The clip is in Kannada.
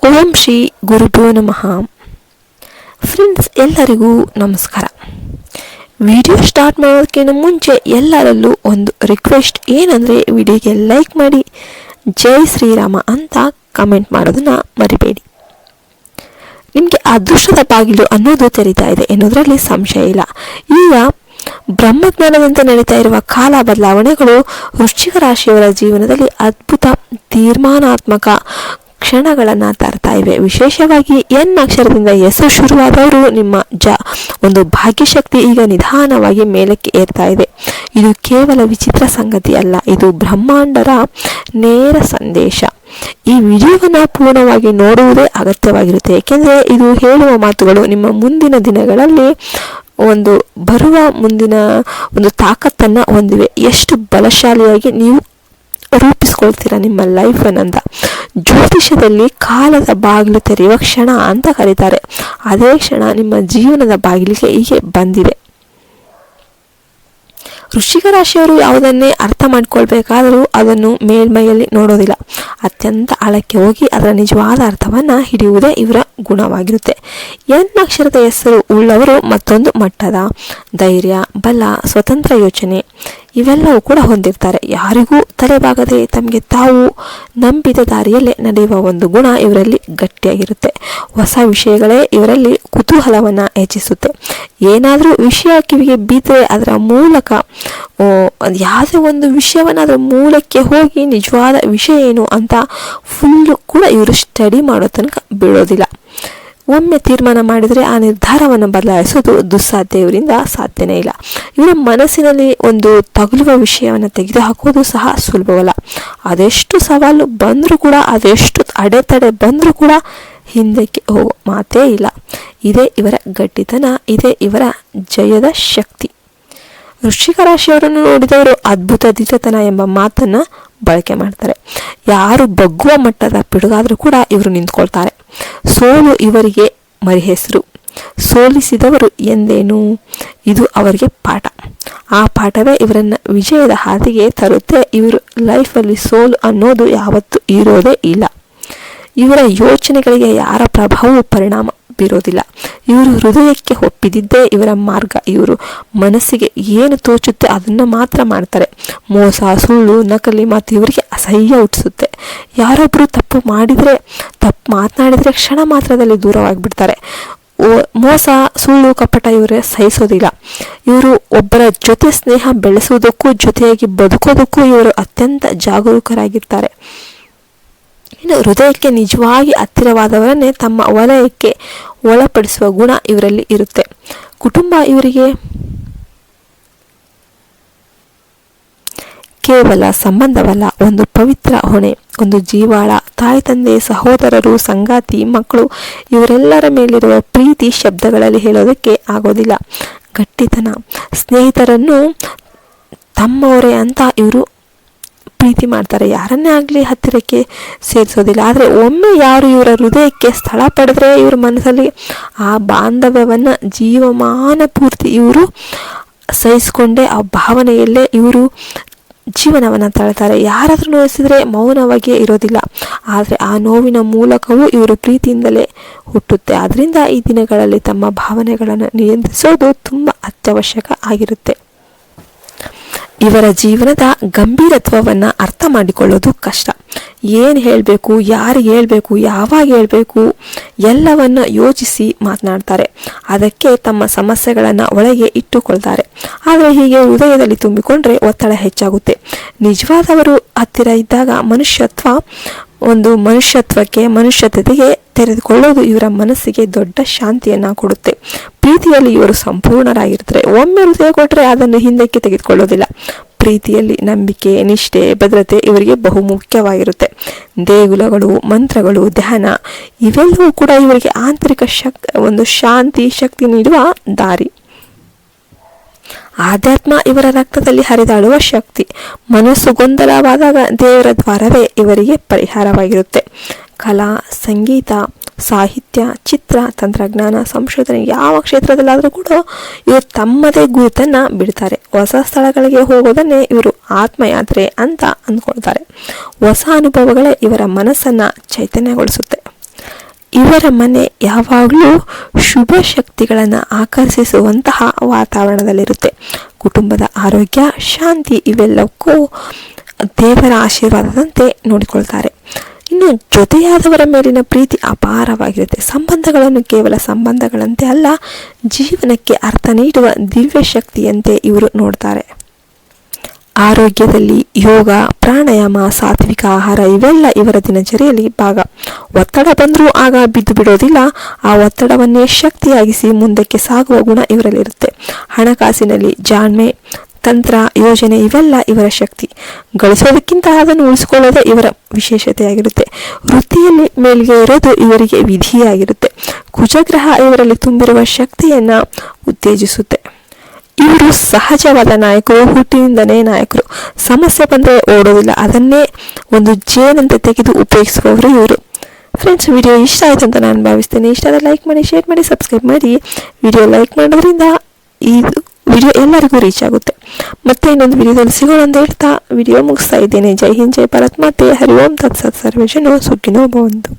ಓಂ ಶ್ರೀ ಗುರುಭ್ಯೋ ನಮಃ. ಫ್ರೆಂಡ್ಸ್, ಎಲ್ಲರಿಗೂ ನಮಸ್ಕಾರ. ವಿಡಿಯೋ ಸ್ಟಾರ್ಟ್ ಮಾಡೋದಕ್ಕಿಂತ ಮುಂಚೆ ಎಲ್ಲರಲ್ಲೂ ಒಂದು ರಿಕ್ವೆಸ್ಟ್ ಏನಂದರೆ, ವಿಡಿಯೋಗೆ ಲೈಕ್ ಮಾಡಿ, ಜೈ ಶ್ರೀರಾಮ ಅಂತ ಕಮೆಂಟ್ ಮಾಡೋದನ್ನು ಮರಿಬೇಡಿ. ನಿಮಗೆ ಅದೃಷ್ಟದ ಬಾಗಿಲು ಅನ್ನೋದು ತೆರೀತಾ ಇದೆ ಎನ್ನುವುದರಲ್ಲಿ ಸಂಶಯ ಇಲ್ಲ. ಈಗ ಬ್ರಹ್ಮಜ್ಞಾನದಂತೆ ನಡೀತಾ ಇರುವ ಕಾಲ ಬದಲಾವಣೆಗಳು ವೃಶ್ಚಿಕ ರಾಶಿಯವರ ಜೀವನದಲ್ಲಿ ಅದ್ಭುತ ತೀರ್ಮಾನಾತ್ಮಕ ಕ್ಷಣಗಳನ್ನು ತರ್ತಾ ಇವೆ. ವಿಶೇಷವಾಗಿ ಎನ್ ಅಕ್ಷರದಿಂದ ಹೆಸರು ಶುರುವಾದವರು ನಿಮ್ಮ ಒಂದು ಭಾಗ್ಯಶಕ್ತಿ ಈಗ ನಿಧಾನವಾಗಿ ಮೇಲಕ್ಕೆ ಏರ್ತಾ ಇದೆ. ಇದು ಕೇವಲ ವಿಚಿತ್ರ ಸಂಗತಿ ಅಲ್ಲ, ಇದು ಬ್ರಹ್ಮಾಂಡರ ನೇರ ಸಂದೇಶ. ಈ ವಿಡಿಯೋವನ್ನು ಪೂರ್ಣವಾಗಿ ನೋಡುವುದೇ ಅಗತ್ಯವಾಗಿರುತ್ತೆ, ಏಕೆಂದರೆ ಇದು ಹೇಳುವ ಮಾತುಗಳು ನಿಮ್ಮ ಮುಂದಿನ ದಿನಗಳಲ್ಲಿ ಬರುವ ಮುಂದಿನ ಒಂದು ತಾಕತ್ತನ್ನು ಹೊಂದಿವೆ. ಎಷ್ಟು ಬಲಶಾಲಿಯಾಗಿ ನೀವು ರೂಪಿಸ್ಕೊಳ್ತೀರಾ ನಿಮ್ಮ ಲೈಫನ್ನಂತ. ಜ್ಯೋತಿಷ್ಯದಲ್ಲಿ ಕಾಲದ ಬಾಗಿಲು ತೆರೆಯುವ ಕ್ಷಣ ಅಂತ ಕರೀತಾರೆ. ಅದೇ ಕ್ಷಣ ನಿಮ್ಮ ಜೀವನದ ಬಾಗಿಲಿಗೆ ಹೀಗೆ ಬಂದಿದೆ. ವೃಶ್ಚಿಕ ರಾಶಿಯವರು ಯಾವುದನ್ನೇ ಅರ್ಥ ಮಾಡ್ಕೊಳ್ಬೇಕಾದರೂ ಅದನ್ನು ಮೇಲ್ಮೈಯಲ್ಲಿ ನೋಡೋದಿಲ್ಲ, ಅತ್ಯಂತ ಆಳಕ್ಕೆ ಹೋಗಿ ಅದರ ನಿಜವಾದ ಅರ್ಥವನ್ನು ಹಿಡಿಯುವುದೇ ಇವರ ಗುಣವಾಗಿರುತ್ತೆ. ಎನ್ ಅಕ್ಷರದ ಹೆಸರು ಉಳ್ಳವರು ಮತ್ತೊಂದು ಮಟ್ಟದ ಧೈರ್ಯ, ಬಲ, ಸ್ವತಂತ್ರ ಯೋಚನೆ ಇವೆಲ್ಲವೂ ಕೂಡ ಹೊಂದಿರ್ತಾರೆ. ಯಾರಿಗೂ ತಲೆಬಾಗದೆ ತಮಗೆ ತಾವು ನಂಬಿದ ದಾರಿಯಲ್ಲೇ ನಡೆಯುವ ಒಂದು ಗುಣ ಇವರಲ್ಲಿ ಗಟ್ಟಿಯಾಗಿರುತ್ತೆ. ಹೊಸ ವಿಷಯಗಳೇ ಇವರಲ್ಲಿ ಕುತೂಹಲವನ್ನು ಹೆಚ್ಚಿಸುತ್ತೆ. ಏನಾದರೂ ವಿಷಯ ಕಿವಿಗೆ ಬಿದ್ದರೆ ಅದರ ಮೂಲಕ ಯಾವುದೇ ಒಂದು ವಿಷಯವನ್ನು ಅದರ ಮೂಲಕ್ಕೆ ಹೋಗಿ ನಿಜವಾದ ವಿಷಯ ಏನು ಅಂತ ಫುಲ್ಲು ಕೂಡ ಇವರು ಸ್ಟಡಿ ಮಾಡೋ ತನಕ ಬೀಳೋದಿಲ್ಲ. ಒಮ್ಮೆ ತೀರ್ಮಾನ ಮಾಡಿದರೆ ಆ ನಿರ್ಧಾರವನ್ನು ಬದಲಾಯಿಸೋದು ದುಸ್ಸಾಧ್ಯ, ಇವರಿಂದ ಸಾಧ್ಯನೇ ಇಲ್ಲ. ಇವರ ಮನಸ್ಸಿನಲ್ಲಿ ಒಂದು ತಗುಲುವ ವಿಷಯವನ್ನು ತೆಗೆದುಹಾಕೋದು ಸಹ ಸುಲಭವಲ್ಲ. ಅದೆಷ್ಟು ಸವಾಲು ಬಂದರೂ ಕೂಡ, ಅದೆಷ್ಟು ಅಡೆತಡೆ ಬಂದರೂ ಕೂಡ ಹಿಂದಕ್ಕೆ ಹೋಗೋ ಮಾತೇ ಇಲ್ಲ. ಇದೇ ಇವರ ಗಟ್ಟಿತನ, ಇದೇ ಇವರ ಜಯದ ಶಕ್ತಿ. ವೃಶ್ಚಿಕ ರಾಶಿಯವರನ್ನು ನೋಡಿದವರು ಅದ್ಭುತ ದಿಟ್ಟತನ ಎಂಬ ಮಾತನ್ನು ಬಳಕೆ ಮಾಡ್ತಾರೆ. ಯಾರು ಬಗ್ಗುವ ಮಟ್ಟದ ಪಿಡುಗಾದರೂ ಕೂಡ ಇವರು ನಿಂತ್ಕೊಳ್ತಾರೆ. ಸೋಲು ಇವರಿಗೆ ಮರಿ ಹೆಸರು. ಸೋಲಿಸಿದವರು ಎಂದೇನು, ಇದು ಅವರಿಗೆ ಪಾಠ. ಆ ಪಾಠವೇ ಇವರನ್ನು ವಿಜಯದ ಹಾದಿಗೆ ತರುತ್ತೆ. ಇವರು ಲೈಫಲ್ಲಿ ಸೋಲು ಅನ್ನೋದು ಯಾವತ್ತೂ ಇರೋದೇ ಇಲ್ಲ. ಇವರ ಯೋಚನೆಗಳಿಗೆ ಯಾರ ಪ್ರಭಾವವೂ ಪರಿಣಾಮ ಬೀರೋದಿಲ್ಲ. ಇವರು ಹೃದಯಕ್ಕೆ ಒಪ್ಪಿದಿದ್ದೇ ಇವರ ಮಾರ್ಗ. ಇವರು ಮನಸ್ಸಿಗೆ ಏನು ತೋಚುತ್ತೆ ಅದನ್ನು ಮಾತ್ರ ಮಾಡ್ತಾರೆ. ಮೋಸ, ಸುಳ್ಳು, ನಕಲಿ ಮಾತು ಇವರಿಗೆ ಅಸಹ್ಯ ಹುಟ್ಟಿಸುತ್ತೆ. ಯಾರೊಬ್ಬರು ತಪ್ಪು ಮಾತನಾಡಿದರೆ ಕ್ಷಣ ಮಾತ್ರದಲ್ಲಿ ದೂರವಾಗಿಬಿಡ್ತಾರೆ. ಮೋಸ, ಸುಳ್ಳು, ಕಪಟ ಇವರೇ ಸಹಿಸೋದಿಲ್ಲ. ಇವರು ಒಬ್ಬರ ಜೊತೆ ಸ್ನೇಹ ಬೆಳೆಸುವುದಕ್ಕೂ ಜೊತೆಯಾಗಿ ಬದುಕೋದಕ್ಕೂ ಇವರು ಅತ್ಯಂತ ಜಾಗರೂಕರಾಗಿರ್ತಾರೆ. ಇನ್ನು ಹೃದಯಕ್ಕೆ ನಿಜವಾಗಿ ಹತ್ತಿರವಾದವರನ್ನೇ ತಮ್ಮ ವಲಯಕ್ಕೆ ಒಳಪಡಿಸುವ ಗುಣ ಇವರಲ್ಲಿ ಇರುತ್ತೆ. ಕುಟುಂಬ ಇವರಿಗೆ ಕೇವಲ ಸಂಬಂಧವಲ್ಲ, ಒಂದು ಪವಿತ್ರ ಹೊಣೆ, ಒಂದು ಜೀವಾಳ. ತಾಯಿ, ತಂದೆ, ಸಹೋದರರು, ಸಂಗಾತಿ, ಮಕ್ಕಳು ಇವರೆಲ್ಲರ ಮೇಲಿರುವ ಪ್ರೀತಿ ಶಬ್ದಗಳಲ್ಲಿ ಹೇಳೋದಕ್ಕೆ ಆಗೋದಿಲ್ಲ. ಗಟ್ಟಿತನ, ಸ್ನೇಹಿತರನ್ನು ತಮ್ಮವರೇ ಅಂತ ಇವರು ಪ್ರೀತಿ ಮಾಡ್ತಾರೆ. ಯಾರನ್ನೇ ಆಗಲಿ ಹತ್ತಿರಕ್ಕೆ ಸೇರಿಸೋದಿಲ್ಲ. ಆದರೆ ಒಮ್ಮೆ ಯಾರು ಇವರ ಹೃದಯಕ್ಕೆ ಸ್ಥಳ ಪಡೆದ್ರೆ ಇವ್ರ ಮನಸ್ಸಲ್ಲಿ ಆ ಬಾಂಧವ್ಯವನ್ನು ಜೀವಮಾನ ಪೂರ್ತಿ ಇವರು ಸಹಿಸಿಕೊಂಡೇ ಆ ಭಾವನೆಯಲ್ಲೇ ಇವರು ಜೀವನವನ್ನು ತಳ್ತಾರೆ. ಯಾರಾದರೂ ನೋಯಿಸಿದರೆ ಮೌನವಾಗಿಯೇ ಇರೋದಿಲ್ಲ, ಆದರೆ ಆ ನೋವಿನ ಮೂಲಕವೂ ಇವರು ಪ್ರೀತಿಯಿಂದಲೇ ಹುಟ್ಟುತ್ತೆ. ಆದ್ದರಿಂದ ಈ ದಿನಗಳಲ್ಲಿ ತಮ್ಮ ಭಾವನೆಗಳನ್ನು ನಿಯಂತ್ರಿಸೋದು ತುಂಬ ಅತ್ಯವಶ್ಯಕ ಆಗಿರುತ್ತೆ. ಇವರ ಜೀವನದ ಗಂಭೀರತ್ವವನ್ನು ಅರ್ಥ ಮಾಡಿಕೊಳ್ಳೋದು ಕಷ್ಟ. ಏನು ಹೇಳಬೇಕು, ಯಾರಿಗೆ ಹೇಳಬೇಕು, ಯಾವಾಗ ಹೇಳಬೇಕು ಎಲ್ಲವನ್ನು ಯೋಚಿಸಿ ಮಾತನಾಡ್ತಾರೆ. ಅದಕ್ಕೆ ತಮ್ಮ ಸಮಸ್ಯೆಗಳನ್ನು ಒಳಗೆ ಇಟ್ಟುಕೊಳ್ತಾರೆ. ಆದರೆ ಹೀಗೆ ಹೃದಯದಲ್ಲಿ ತುಂಬಿಕೊಂಡ್ರೆ ಒತ್ತಡ ಹೆಚ್ಚಾಗುತ್ತೆ. ನಿಜವಾದವರು ಹತ್ತಿರ ಇದ್ದಾಗ ಮನುಷ್ಯತ್ವತೆಗೆ ತೆರೆದುಕೊಳ್ಳೋದು ಇವರ ಮನಸ್ಸಿಗೆ ದೊಡ್ಡ ಶಾಂತಿಯನ್ನು ಕೊಡುತ್ತೆ. ಪ್ರೀತಿಯಲ್ಲಿ ಇವರು ಸಂಪೂರ್ಣರಾಗಿರ್ತಾರೆ. ಒಮ್ಮೆ ಹೃದಯ ಕೊಟ್ಟರೆ ಅದನ್ನು ಹಿಂದಕ್ಕೆ ತೆಗೆದುಕೊಳ್ಳೋದಿಲ್ಲ. ಪ್ರೀತಿಯಲ್ಲಿ ನಂಬಿಕೆ, ನಿಷ್ಠೆ, ಭದ್ರತೆ ಇವರಿಗೆ ಬಹುಮುಖ್ಯವಾಗಿರುತ್ತೆ. ದೇಗುಲಗಳು, ಮಂತ್ರಗಳು, ಧ್ಯಾನ ಇವೆಲ್ಲವೂ ಕೂಡ ಇವರಿಗೆ ಆಂತರಿಕ ಶಾಂತಿ ಶಕ್ತಿ ನೀಡುವ ದಾರಿ. ಆಧ್ಯಾತ್ಮ ಇವರ ರಕ್ತದಲ್ಲಿ ಹರಿದಾಡುವ ಶಕ್ತಿ. ಮನಸ್ಸು ಗೊಂದಲವಾದಾಗ ದೇವರ ದ್ವಾರವೇ ಇವರಿಗೆ ಪರಿಹಾರವಾಗಿರುತ್ತೆ. ಕಲಾ, ಸಂಗೀತ, ಸಾಹಿತ್ಯ, ಚಿತ್ರ, ತಂತ್ರಜ್ಞಾನ, ಸಂಶೋಧನೆ ಯಾವ ಕ್ಷೇತ್ರದಲ್ಲಾದರೂ ಕೂಡ ಇವರು ತಮ್ಮದೇ ಗುರುತನ್ನು ಬಿಡ್ತಾರೆ. ಹೊಸ ಸ್ಥಳಗಳಿಗೆ ಹೋಗೋದನ್ನೇ ಇವರು ಆತ್ಮಯಾತ್ರೆ ಅಂತ ಅಂದ್ಕೊಳ್ತಾರೆ. ಹೊಸ ಅನುಭವಗಳೇ ಇವರ ಮನಸ್ಸನ್ನು ಚೈತನ್ಯಗೊಳಿಸುತ್ತೆ. ಇವರ ಮನೆ ಯಾವಾಗಲೂ ಶುಭ ಶಕ್ತಿಗಳನ್ನು ಆಕರ್ಷಿಸುವಂತಹ ವಾತಾವರಣದಲ್ಲಿರುತ್ತೆ. ಕುಟುಂಬದ ಆರೋಗ್ಯ, ಶಾಂತಿ ಇವೆಲ್ಲಕ್ಕೂ ದೇವರ ಆಶೀರ್ವಾದದಂತೆ ನೋಡಿಕೊಳ್ತಾರೆ. ಇನ್ನು ಜೊತೆಯಾದವರ ಮೇಲಿನ ಪ್ರೀತಿ ಅಪಾರವಾಗಿರುತ್ತೆ. ಸಂಬಂಧಗಳನ್ನು ಕೇವಲ ಸಂಬಂಧಗಳಂತೆ ಅಲ್ಲ, ಜೀವನಕ್ಕೆ ಅರ್ಥ ನೀಡುವ ದಿವ್ಯ ಶಕ್ತಿಯಂತೆ ಇವರು ನೋಡ್ತಾರೆ. ಆರೋಗ್ಯದಲ್ಲಿ ಯೋಗ, ಪ್ರಾಣಾಯಾಮ, ಸಾತ್ವಿಕ ಆಹಾರ ಇವೆಲ್ಲ ಇವರ ದಿನಚರಿಯಲ್ಲಿ ಭಾಗ. ಒತ್ತಡ ಬಂದರೂ ಆಗ ಬಿದ್ದು ಬಿಡೋದಿಲ್ಲ. ಆ ಒತ್ತಡವನ್ನೇ ಶಕ್ತಿಯಾಗಿಸಿ ಮುಂದಕ್ಕೆ ಸಾಗುವ ಗುಣ ಇವರಲ್ಲಿರುತ್ತೆ. ಹಣಕಾಸಿನಲ್ಲಿ ಜಾಣ್ಮೆ, ತಂತ್ರ, ಯೋಜನೆ ಇವೆಲ್ಲ ಇವರ ಶಕ್ತಿ. ಗಳಿಸೋದಕ್ಕಿಂತ ಅದನ್ನು ಉಳಿಸ್ಕೊಳ್ಳೋದೇ ಇವರ ವಿಶೇಷತೆಯಾಗಿರುತ್ತೆ. ವೃತ್ತಿಯಲ್ಲಿ ಮೇಲ್ಗೆ ಇರೋದು ಇವರಿಗೆ ವಿಧಿಯಾಗಿರುತ್ತೆ. ಕುಜಗ್ರಹ ಇವರಲ್ಲಿ ತುಂಬಿರುವ ಶಕ್ತಿಯನ್ನು ಉತ್ತೇಜಿಸುತ್ತೆ. ಇವರು ಸಹಜವಾದ ನಾಯಕರು, ಹುಟ್ಟಿನಿಂದನೇ ನಾಯಕರು. ಸಮಸ್ಯೆ ಬಂದರೆ ಓಡೋದಿಲ್ಲ, ಅದನ್ನೇ ಒಂದು ಜೇನಂತೆ ತೆಗೆದು ಉಪಯೋಗಿಸುವವರು ಇವರು. ಫ್ರೆಂಡ್ಸ್, ವಿಡಿಯೋ ಇಷ್ಟ ಆಯಿತು ಅಂತ ನಾನು ಭಾವಿಸ್ತೇನೆ. ಇಷ್ಟ ಆದರೆ ಲೈಕ್ ಮಾಡಿ, ಶೇರ್ ಮಾಡಿ, ಸಬ್ಸ್ಕ್ರೈಬ್ ಮಾಡಿ. ವಿಡಿಯೋ ಲೈಕ್ ಮಾಡೋದ್ರಿಂದ ಇದು ವಿಡಿಯೋ ಎಲ್ಲರಿಗೂ ರೀಚ್ ಆಗುತ್ತೆ. ಮತ್ತೆ ಇನ್ನೊಂದು ವಿಡಿಯೋದಲ್ಲಿ ಸಿಗೋಣ ಅಂತ ಹೇಳ್ತಾ ವಿಡಿಯೋ ಮುಗಿಸ್ತಾ ಇದ್ದೇನೆ. ಜೈ ಹಿಂದ್, ಜೈ ಭಾರತ್ ಮಾತೆ. ಹರಿ ಓಂ ತತ್ಸತ್. ಸರ್ವೇ ಜನೋ ಸುಖಿನೋ ಭವಂತು.